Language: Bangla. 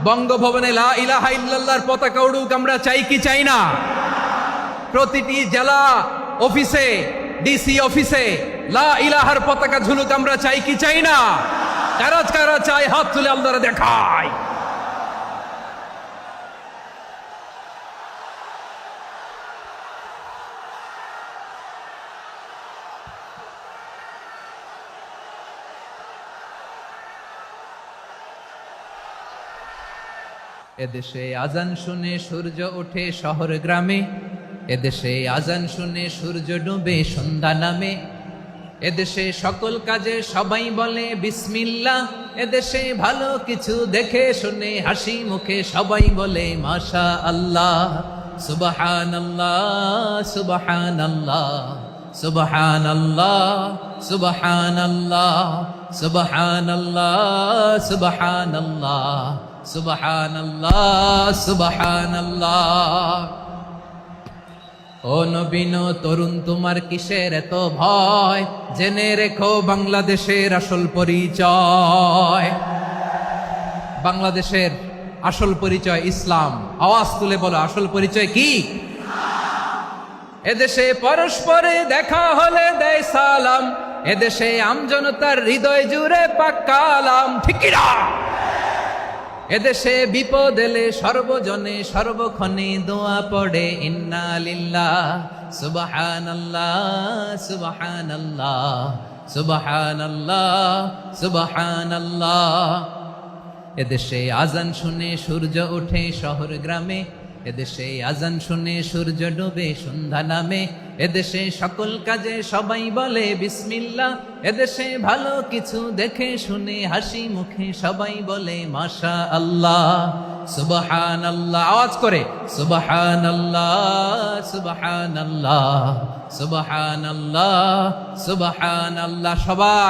বঙ্গভবনে লা ইলাহা ইল্লাল্লাহর পতাকা উড়ুক, আমরা চাই কি চাই না? প্রতিটি জেলা অফিসে, ডিসি অফিসে লা ইলাহার পতাকা ঝুলুক, আমরা চাই কি চাই না? কারা কারা চাই হাত তুলে আল্লাহরে দেখায়। এদেশে আজান শুনে সূর্য ওঠে শহর গ্রামে, এদেশে আজান শুনে সূর্য ডুবে সন্ধ্যা নামে, এদেশে সকল কাজে সবাই বলে বিসমিল্লাহ, এদেশে ভালো কিছু দেখে শুনে হাসি মুখে সবাই বলে মাশা আল্লাহ। সুবহানাল্লাহ সুবহানাল্লাহ সুবহানাল্লাহ সুবহানাল্লাহ সুবহানাল্লাহ সুবহানাল্লাহ সুবহানাল্লাহ সুবহানাল্লাহ। ও নবীন তরুণ, তোমার কিসের এত ভয়? জেনে রেখো বাংলাদেশের আসল পরিচয়। বাংলাদেশের আসল পরিচয় ইসলাম। আওয়াজ তুলে বলো, আসল পরিচয় কি? এদেশে পরস্পরে দেখা হলে দেয় সালাম, এদেশে আমজনতার হৃদয় জুড়ে পাক্কালাম, ঠিক কি না? এদেশে বিপদ এলে সর্বজনে সর্বক্ষণে দোয়া পড়ে ইন্না লিল্লাহ সুবহানাল্লাহ সুবহানাল্লাহ সুবহানাল্লাহ সুবহানাল্লাহ। এদেশে আজান শুনে সূর্য ওঠে শহর গ্রামে, এদেশে আজান শুনে সূর্য ডুবে সন্ধ্যা নামে, এদেশে সকল কাজে সবাই বলে বিসমিল্লাহ, এদেশে ভালো কিছু দেখে শুনে হাসি মুখে সবাই বলে মাশা আল্লাহ। সুবহানাল্লাহ, আওয়াজ করে সুবহানাল্লাহ সুবহানাল্লাহ সুবহানাল্লাহ সুবহানাল্লাহ। সবাই